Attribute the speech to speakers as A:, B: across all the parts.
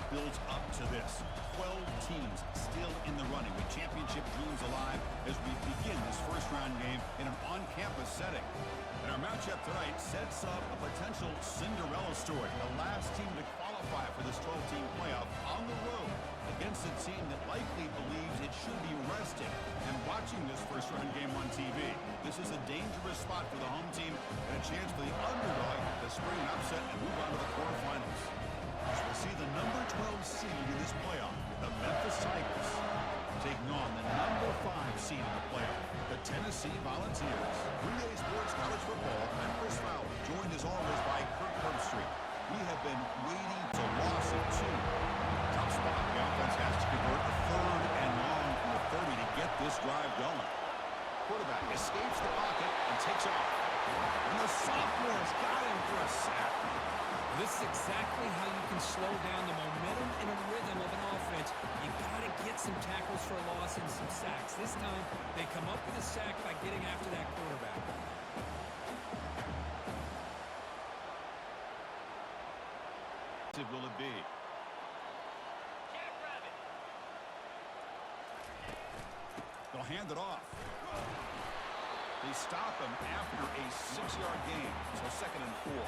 A: builds up to this. 12 teams still in the running with championship dreams alive as we begin this first-round game in an on-campus setting. And our matchup tonight sets up a potential Cinderella story. The last team to qualify for this 12-team playoff on the road against a team that likely believes it should be resting and watching this first-round game on TV. This is a dangerous spot for the home team and a chance for the underdog to spring an upset and move on to the quarterfinals. So we'll see the number 12 seed in this playoff, the Memphis Tigers, taking on the number 5 seed in the playoff, the Tennessee Volunteers. 3A Sports College Football, I'm Chris Fowler, joined as always by Kirk Herbstreit. We have been waiting to loss of 2. Tough spot. The offense has to convert a 3rd and long from the 30 to get this drive going. Quarterback escapes the pocket and takes off. And the sophomore's got him for a sack.
B: This is exactly how you can slow down the momentum and a rhythm of an offense. You got to get some tackles for a loss and some sacks. This time, they come up with a sack by getting after that quarterback.
A: Will it be? They'll hand it off. They stop him after a 6-yard gain, so 2nd and 4.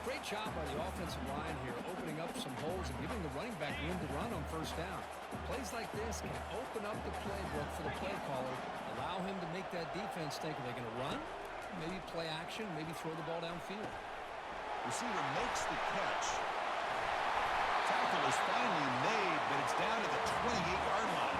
B: Great job by the offensive line here, opening up some holes and giving the running back room to run on first down. Plays like this can open up the playbook for the play caller, allow him to make that defense think, are they going to run? Maybe play action, maybe throw the ball downfield.
A: Receiver makes the catch. Tackle is finally made, but it's down to the 28-yard line.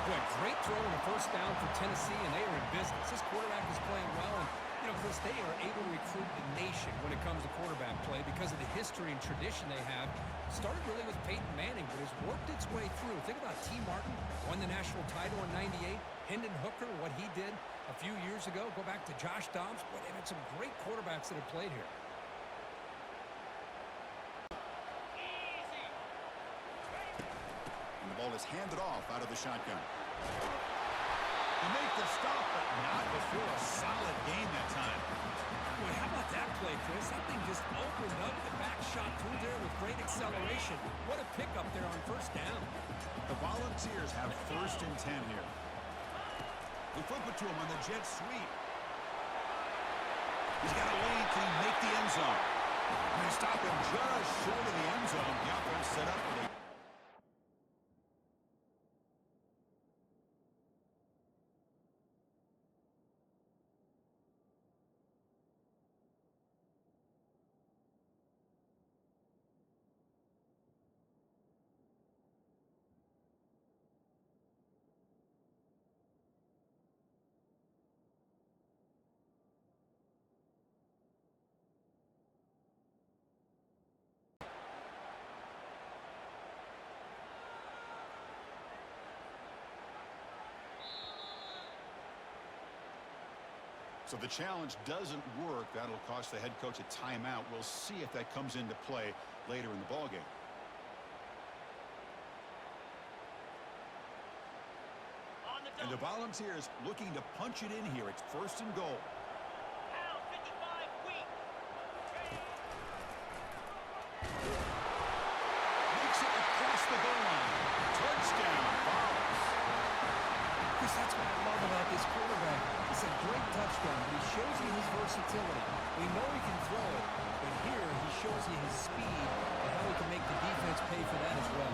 B: Boy, great throw in the first down for Tennessee, and they are in business. This quarterback is playing well, and, you know, Chris, they are able to recruit the nation when it comes to quarterback play because of the history and tradition they have. Started really with Peyton Manning, but has worked its way through. Think about T. Martin, won the national title in '98. Hendon Hooker, what he did a few years ago. Go back to Josh Dobbs. Boy, they've had some great quarterbacks that have played here.
A: The ball is handed off out of the shotgun. They make the stop, but not before a solid gain that time.
B: Boy, how about that play, Chris? That thing just opened up. The back shot through there with great acceleration. What a pickup there on first down.
A: The Volunteers have 1st and 10 here. They flip it to him on the jet sweep. He's got a lane to make the end zone. And they stop him just short of the end zone. The offense set up with a So the challenge doesn't work. That'll cost the head coach a timeout. We'll see if that comes into play later in the ballgame. And the Volunteers looking to punch it in here. It's 1st and goal. Makes it across the goal line. Touchdown, Vols.
B: Chris, that's what I love about this quarterback. It's a great touchdown, but he shows you his versatility. We know he can throw it, but here he shows you his speed and how he can make the defense pay for that as well.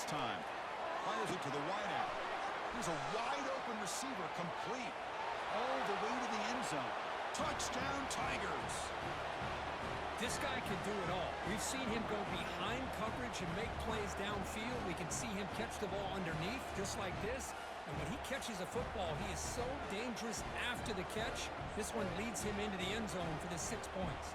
A: this time. Fires it to the wide out. Here's a wide-open receiver, complete. All the way to the end zone. Touchdown, Tigers.
B: This guy can do it all. We've seen him go behind coverage and make plays downfield. We can see him catch the ball underneath, just like this. And when he catches a football, he is so dangerous after the catch. This one leads him into the end zone for the 6 points.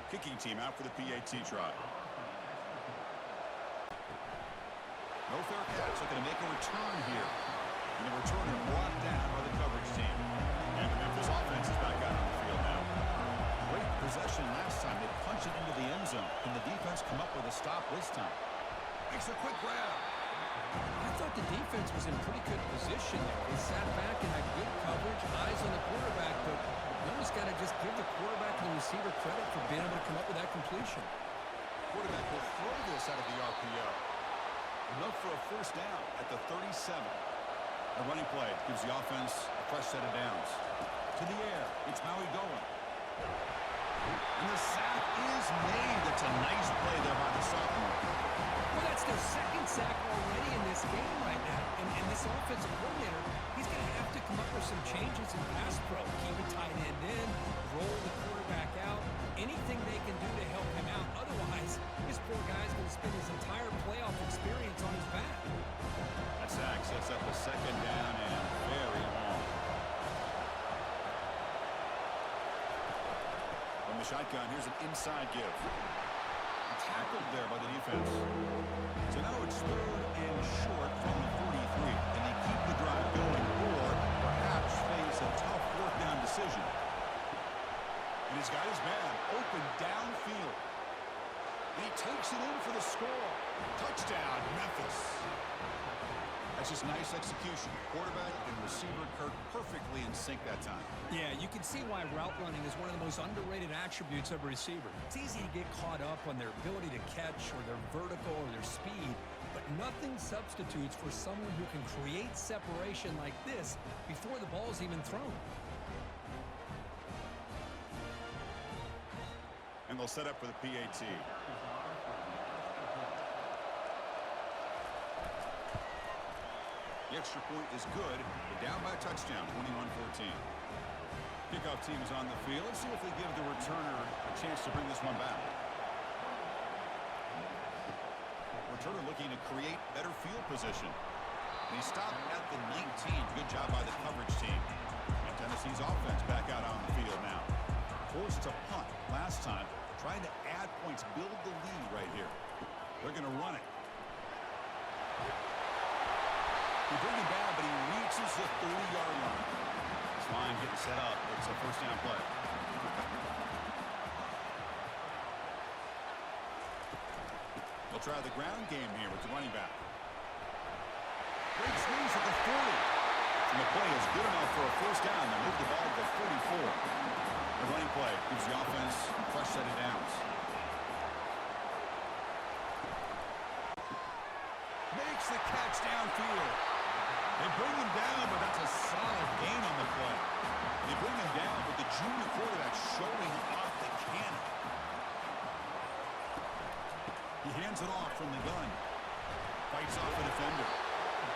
A: Kicking team out for the PAT try. No fair catch, looking to make a return here. And the returner brought down by the coverage team. And the Memphis offense is back out on the field now. Great possession last time. They punch it into the end zone. Can the defense come up with a stop this time? Makes a quick grab.
B: I thought the defense was in pretty good position there. They sat back and had good coverage, eyes on the quarterback, but you almost got to just give the quarterback and the receiver credit for being able to come up with that completion.
A: Quarterback will throw this out of the RPO. Enough for a first down at the 37. The running play gives the offense a fresh set of downs. To the air, it's Maui going. And the sack is made. That's a nice play there by the sophomore.
B: Well, that's their second sack already in this game right now. And this offensive coordinator, he's going to have to come up with some changes in pass pro. Keep a tight end in, roll the quarterback out, anything they can do to help him out. Otherwise, this poor guy's going to spend his entire playoff experience on his back.
A: That sack sets up the second down and very long. From the shotgun, here's an inside give. Tackled there by the defense. So now it's 3rd and short from the 43. Can they keep the drive going or perhaps face a tough 4th down decision? And he's got his man open downfield. And he takes it in for the score. Touchdown, Memphis. That's just nice execution. Quarterback and receiver Kirk perfectly in sync that time.
B: Yeah, you can see why route running is one of the most underrated attributes of a receiver. It's easy to get caught up on their ability to catch or their vertical or their speed, but nothing substitutes for someone who can create separation like this before the ball's even thrown.
A: And they'll set up for the PAT. The extra point is good. They're down by a touchdown, 21-14. Kickoff team is on the field. Let's see if they give the returner a chance to bring this one back. Returner looking to create better field position. And he stopped at the 19. Good job by the coverage team. And Tennessee's offense back out on the field now. Forced to punt last time. Trying to add points, build the lead right here. They're going to run it. He brings him down, but he reaches the 30-yard line. This line getting set up. It's a first down play. They'll try the ground game here with the running back. Great swings at the 40. And the play is good enough for a first down. They move the ball to the 44. The running play gives the offense a fresh set of downs. Makes the catch downfield. They bring him down, but that's a solid gain on the play. They bring him down with the junior quarterback showing off the cannon. He hands it off from the gun. Fights off the defender.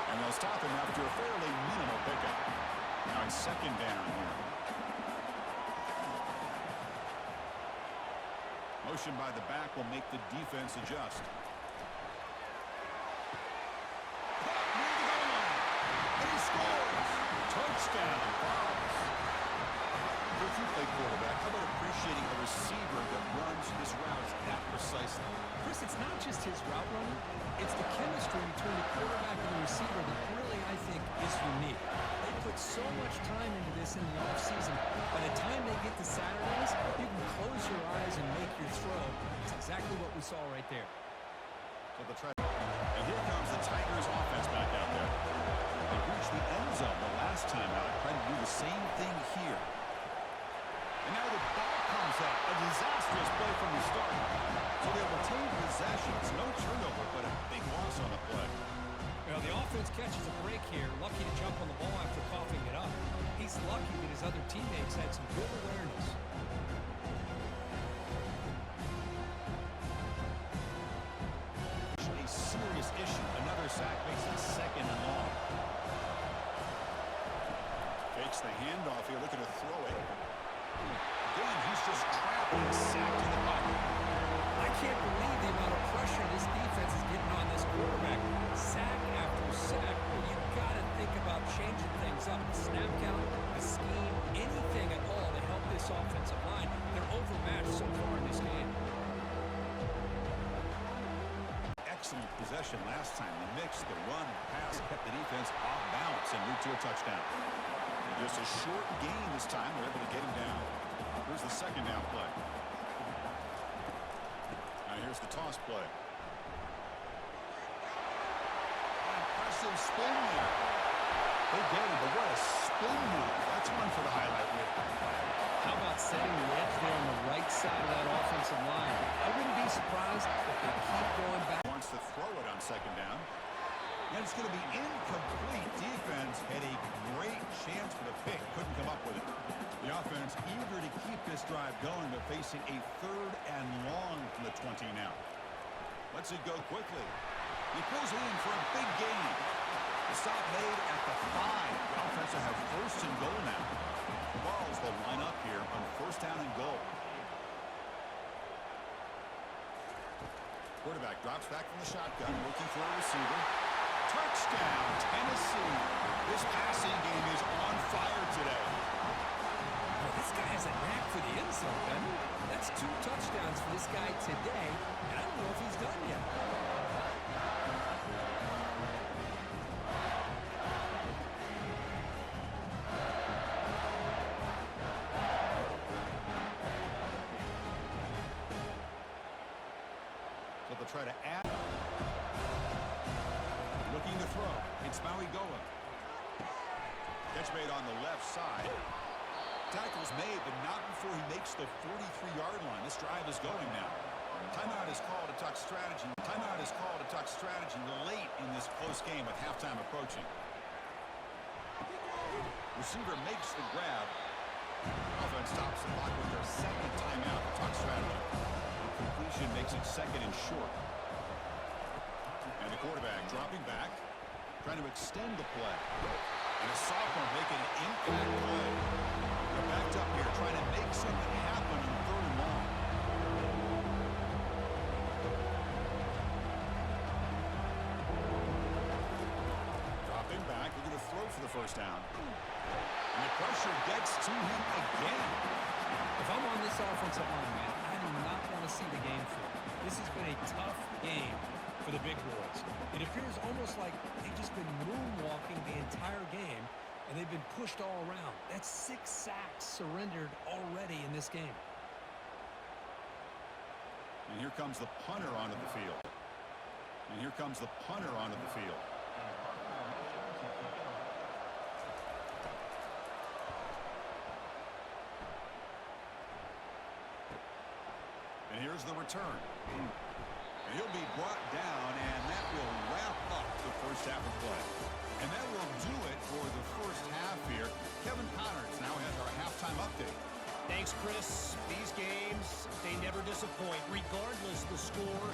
A: And they'll stop him after a fairly minimal pickup. Now it's second down here. Motion by the back will make the defense adjust. Touchdown. If you play quarterback, how about appreciating a receiver that runs his routes that precisely?
B: Chris, it's not just his route running. It's the chemistry between the quarterback and the receiver that really, I think, is unique. They put so much time into this in the offseason. By the time they get to Saturdays, you can close your eyes and make your throw. It's exactly what we saw right there.
A: So they'll try. And here comes the Tigers offense back out there. They reached the end zone the last time out. Trying to do the same thing here. And now the ball comes out. A disastrous play from the start. So they'll retain possession. It's no turnover, but a big loss on the play.
B: Well, the offense catches a break here, lucky to jump on the ball after coughing it up. He's lucky that his other teammates had some good awareness.
A: A serious issue. Another sack makes it 2nd and long. Fakes the handoff here, looking to throw it. Again, he's just trapped and sacked in the pocket.
B: I can't believe the amount of pressure this defense is getting on this quarterback. Sack after sack. Well, you got to think about changing things up. The snap count, the scheme, anything at all to help this offensive line. They're overmatched so far in this game.
A: Excellent possession last time. The mix, the run, the pass kept the defense off balance and moved to a touchdown. Just a short gain this time. They're able to get him down. Here's the 2nd down play. Now here's the toss play. Impressive spin there. They get him, but what a spin move. That's one for the highlight reel.
B: How about setting the edge there on the right side of that offensive line? I wouldn't be surprised if they keep going back.
A: Wants to throw it on 2nd down. And it's going to be incomplete. Defense had a great chance for the pick. Couldn't come up with it. The offense eager to keep this drive going, but facing a 3rd and long from the 20 now. Lets it go quickly. He pulls it in for a big gain. The stop made at the 5. The offense will have 1st and goal now. The Balls will line up here on 1st down and goal. Quarterback drops back from the shotgun, looking for a receiver. Touchdown, Tennessee. This passing game is on fire today.
B: Well, this guy has a knack for the end zone, Bennett. That's 2 touchdowns for this guy today, and I don't know if he's done yet.
A: So they'll try to add. Looking to throw. It's Mauigoa. Catch made on the left side. Tackle's made, but not before he makes the 43-yard line. This drive is going now. Timeout is called to tuck strategy. Timeout is called to tuck strategy late in this close game with halftime approaching. Receiver makes the grab. Offense stops the clock with their 2nd timeout to tuck strategy. The completion makes it 2nd and short. And the quarterback dropping back, trying to extend the play. And a sophomore making an impact play. They're backed up here, trying to make something happen in 3rd and long. Dropping back, they're going to throw for the 1st down. And the pressure gets to him again.
B: If I'm on this offensive line, man, I do not want to see the game flip. This has been a tough game for the big boys. It appears almost like they've just been moonwalking the entire game, and they've been pushed all around. That's 6 sacks surrendered already in this game.
A: And here comes the punter onto the field. And here comes the punter onto the field. And here's the return. And he'll be brought down, and that will wrap up the 1st half of play. And that will do it for the 1st half here. Kevin Connors now has our halftime update.
C: Thanks, Chris. These games, they never disappoint, regardless the score.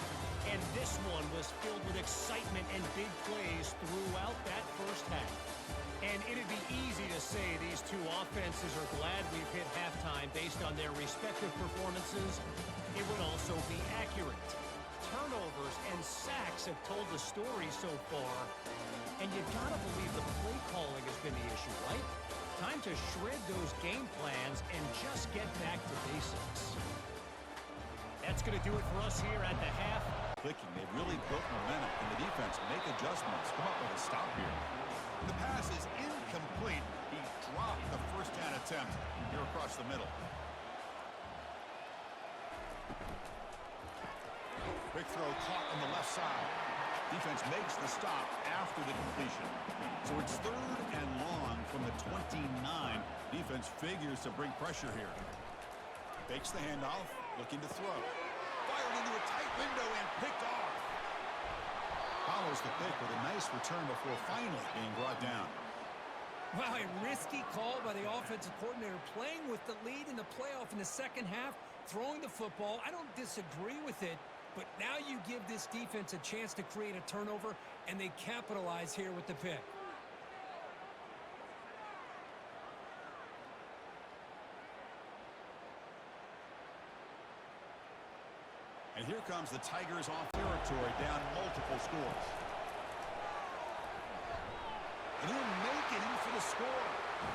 C: And this one was filled with excitement and big plays throughout that 1st half. And it'd be easy to say these 2 offenses are glad we've hit halftime based on their respective performances. It would also be accurate. Turnovers and sacks have told the story so far. And you gotta believe the play calling has been the issue, right? Time to shred those game plans and just get back to basics. That's going to do it for us here at the half.
A: Clicking, they've really built momentum, and the defense make adjustments. Come up with a stop here. And the pass is incomplete. He dropped the 1st down attempt here across the middle. Quick throw caught on the left side. Defense makes the stop after the completion. So it's 3rd and long from the 29. Defense figures to bring pressure here. Fakes the handoff, looking to throw. Fired into a tight window and picked off. Follows the pick with a nice return before finally being brought down.
B: Wow, a risky call by the offensive coordinator, playing with the lead in the playoff in the second half, throwing the football. I don't disagree with it, but now you give this defense a chance to create a turnover, and they capitalize here with the pick.
A: And here comes the Tigers off territory, down multiple scores. And he'll make it in for the score.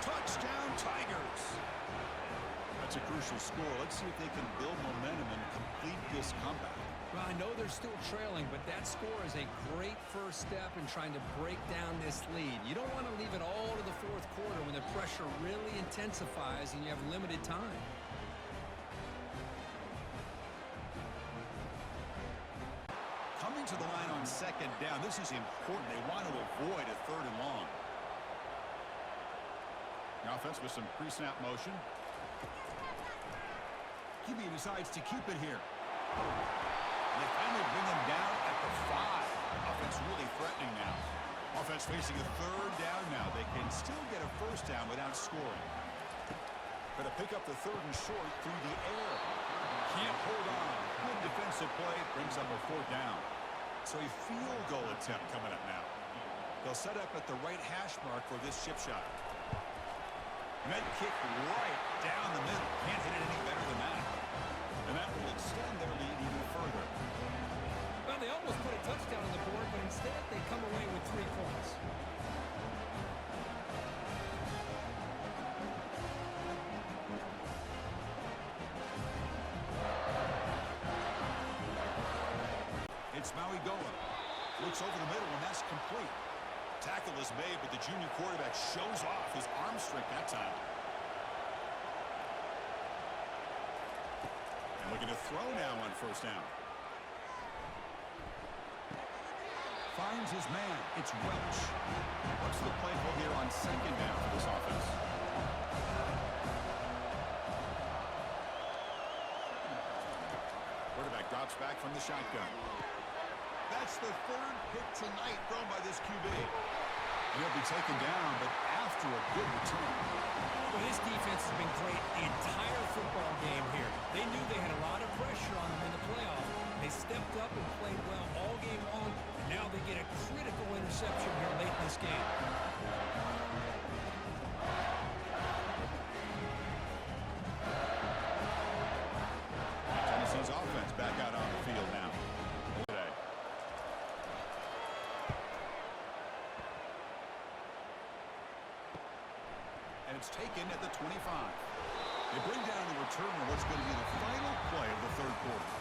A: Touchdown, Tigers. That's a crucial score. Let's see if they can build momentum and complete this comeback.
B: Well, I know they're still trailing, but that score is a great first step in trying to break down this lead. You don't want to leave it all to the fourth quarter when the pressure really intensifies and you have limited time.
A: Coming to the line on second down, this is important. They want to avoid a third and long. The offense with some pre-snap motion. QB decides to keep it here. They finally bring him down at the 5. Offense really threatening now. Offense facing a third down now. They can still get a first down without scoring. Going to pick up the third and short through the air. Can't hold on. Good defensive play. Brings up a fourth down. So a field goal attempt coming up now. They'll set up at the right hash mark for this chip shot. Med kick right down the middle. Can't hit it any better than that. And that will extend their lead even further.
B: Well, they almost put a touchdown on the board, but instead they come away with 3 points.
A: It's Maui going. Looks over the middle, and that's complete. Tackle is made, but the junior quarterback shows off his arm strength that time. And looking to throw now on first down. Finds his man. It's Welch. What's the play call here on second down for this offense? Quarterback drops back from the shotgun. That's the third pick tonight thrown by this QB. He'll be taken down, but after a good return.
B: Well, this defense has been great the entire football game here. They knew they had a lot of pressure on them in the playoff. They stepped up and played well all game long, and now they get a critical interception here late in this game.
A: Tennessee's offense back out on the field now. And it's taken at the 25. They bring down the return on what's going to be the final play of the third quarter.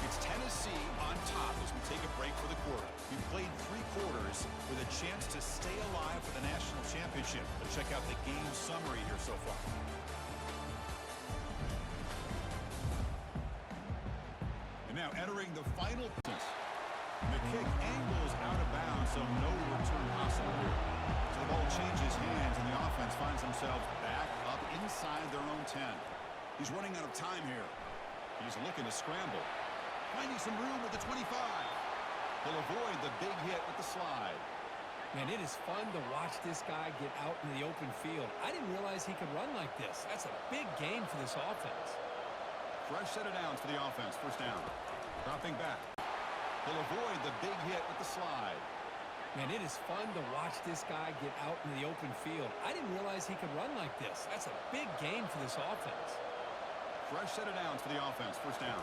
A: It's Tennessee on top as we take a break for the quarter. We played 3 quarters with a chance to stay alive for the national championship. Let's check out the game summary here so far. And now entering the final. The kick angles out of bounds, so no return possible here. So the ball changes hands, and the offense finds themselves back up inside their own 10. He's running out of time here. He's looking to scramble. Finding some room at the 25. He'll avoid the big hit with the slide.
B: Man, it is fun to watch this guy get out in the open field. I didn't realize he could run like this. That's a big gain for this offense.
A: Fresh set of downs for the offense. First down. Dropping back. He'll avoid the big hit with the slide.
B: Man, it is fun to watch this guy get out in the open field. I didn't realize he could run like this. That's a big gain for this offense.
A: Fresh set of downs for the offense. First down.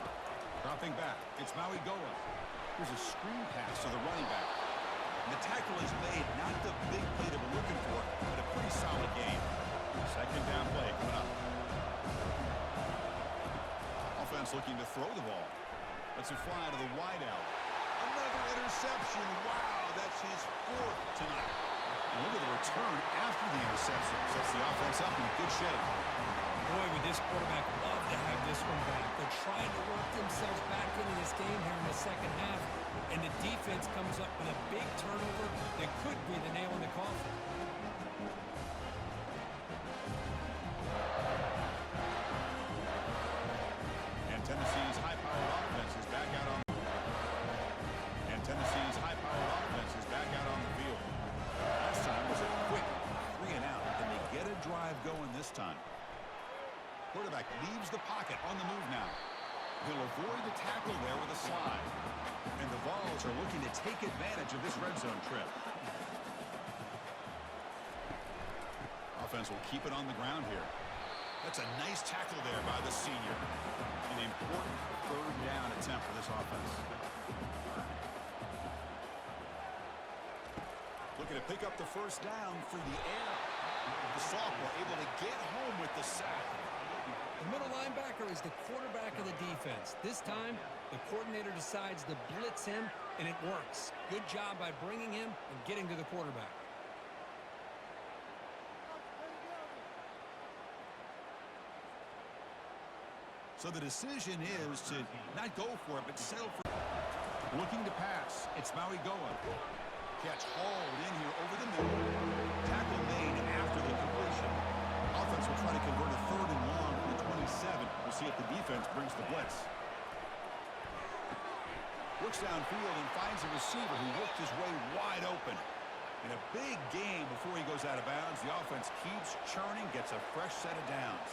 A: Dropping back. It's Maui going. Here's a screen pass to the running back. And the tackle is made. Not the big play that we're looking for, but a pretty solid game. Second down play coming up. Offense looking to throw the ball. Let's it fly to the wideout. Another interception. Wow, that's his 4th tonight. And look at the return after the interception. Sets the offense up in good shape.
B: Boy, would this quarterback love to have this one back. They're trying to work themselves back into this game here in the second half. And the defense comes up with a big turnover that could be the nail in the coffin. And Tennessee's high-powered offense is back out on. And Tennessee's high-powered
A: Quarterback leaves the pocket on the move now. He'll avoid the tackle there with a slide. And the Vols are looking to take advantage of this red zone trip. Offense will keep it on the ground here. That's a nice tackle there by the senior. An important third down attempt for this offense. Looking to pick up the first down through the air. The sophomore able to get home with the sack.
B: The middle linebacker is the quarterback of the defense. This time, the coordinator decides to blitz him, and it works. Good job by bringing him and getting to the quarterback.
A: So the decision is to not go for it, but settle for it. Looking to pass. It's Maui Goa. Catch hauled in here over the middle. Tackle made after the completion. Offense will try to convert a third and long from the 27. We'll see if the defense brings the blitz. Looks downfield and finds a receiver who worked his way wide open. In a big game before he goes out of bounds, the offense keeps churning, gets a fresh set of downs.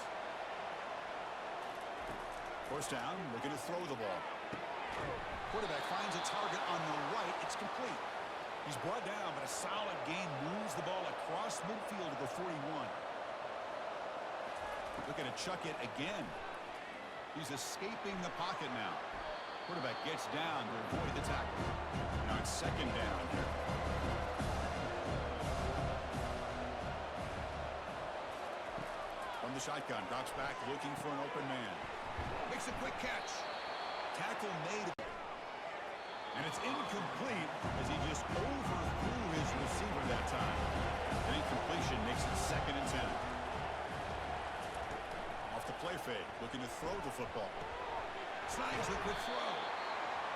A: First down, looking to throw the ball. Quarterback finds a target on the right. It's complete. He's brought down, but a solid gain moves the ball across midfield to the 41. Looking to chuck it again. He's escaping the pocket now. Quarterback gets down to avoid the tackle. Now it's second down here. From the shotgun, drops back looking for an open man. Makes a quick catch. Tackle made. And it's incomplete as he just overthrew his receiver that time. An incompletion makes it 2nd and 10. Off the play fake, looking to throw the football. Snags the quick throw.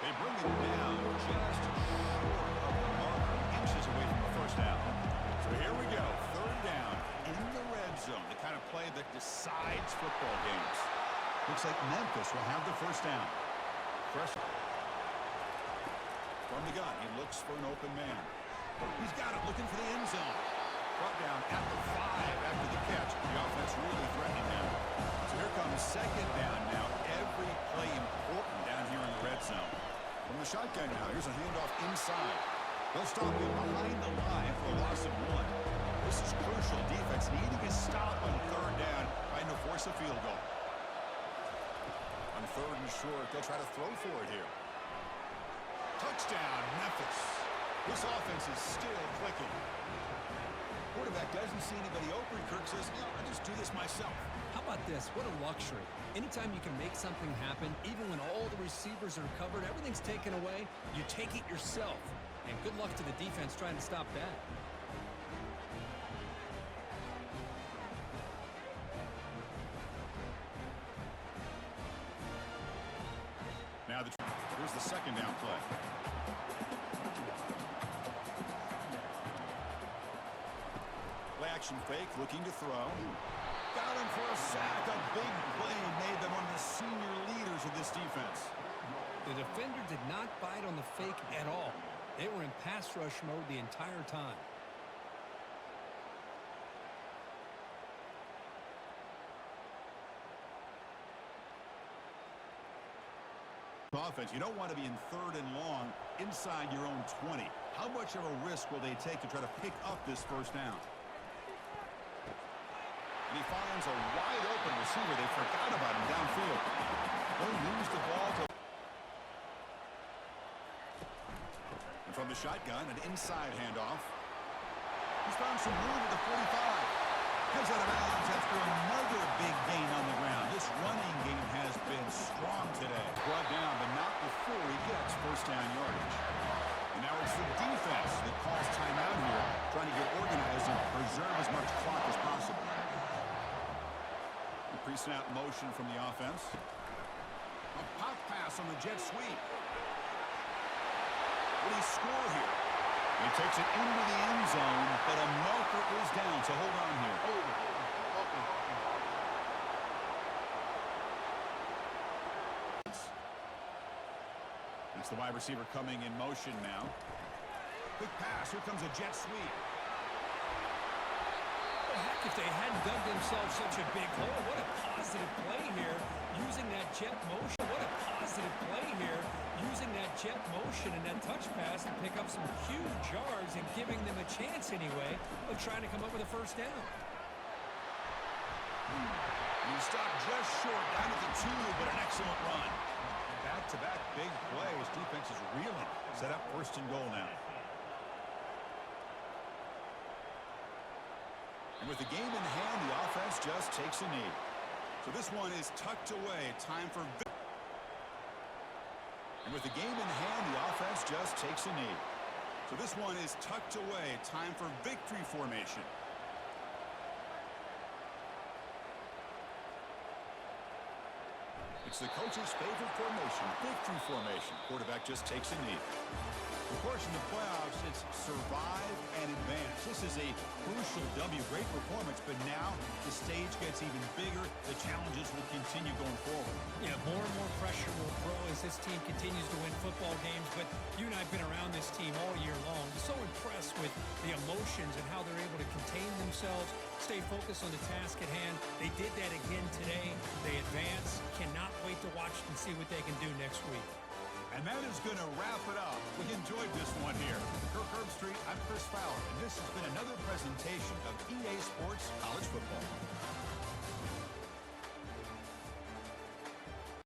A: They bring him down just short of the marker, inches away from the first down. So here we go, third down in the red zone, the kind of play that decides football games. Looks like Memphis will have the first down. Fresh from the gun, he looks for an open man. He's got it, looking for the end zone. Brought down at the 5 after the catch. The offense really threatening him. So here comes second down now. Every play important down here in the red zone. From the shotgun now, here's a handoff inside. They'll stop him behind the line for a loss of 1. This is crucial. Defense needing a stop on third down, trying to force a field goal. On third and short, they'll try to throw for it here. Touchdown, Memphis. This offense is still clicking. Quarterback doesn't see anybody open. Kirk says, no, I'll just do this myself.
B: How about this? What a luxury. Anytime you can make something happen, even when all the receivers are covered, everything's taken away, you take it yourself. And good luck to the defense trying to stop that.
A: Now here's the second down play. Play action fake, looking to throw. Got him for a sack. A big play made them one of the senior leaders of this defense.
B: The defender did not bite on the fake at all. They were in pass rush mode the entire time.
A: Offense, you don't want to be in third and long inside your own 20. How much of a risk will they take to try to pick up this first down? And he finds a wide open receiver. They forgot about him downfield. They'll lose the ball to... And from the shotgun, an inside handoff. He's found some room at the 45. Comes out of bounds after another big gain on the ground. This running game has been strong today. Brought down, but not before he gets first down yardage. And now it's the defense that calls timeout here, trying to get organized and preserve as much clock as possible. The pre-snap motion from the offense. A pop pass on the jet sweep. Will he score here? He takes it into the end zone, but a marker is down, so hold on here. It's the wide receiver coming in motion now. Quick pass. Here comes a jet sweep.
B: heck, if they hadn't dug themselves such a big hole. What a positive play here, using that jet motion. What a positive play here, using that jet motion and that touch pass to pick up some huge yards and giving them a chance anyway of trying to come up with a first down.
A: He stopped just short, down at the 2, but an excellent run. Back-to-back big plays. Defense is reeling. Set up first and goal now. And with the game in hand, the offense just takes a knee. So this one is tucked away. Time for victory. And with the game in hand, the offense just takes a knee. So this one is tucked away. Time for victory formation. It's the coach's favorite formation, victory formation. Quarterback just takes a knee. Of course, in the playoffs, it's survive and advance. This is a crucial W. Great performance, but now the stage gets even bigger. The challenges will continue going forward.
B: Yeah, more and more pressure will grow as this team continues to win football games. But you and I have been around this team all year long. So impressed with the emotions and how they're able to contain themselves, stay focused on the task at hand. They did that again today. They advance. Cannot wait to watch and see what they can do next week.
A: And that is going to wrap it up. We enjoyed this one here. Kirk Herbstreit, I'm Chris Fowler, and this has been another presentation of EA Sports College Football.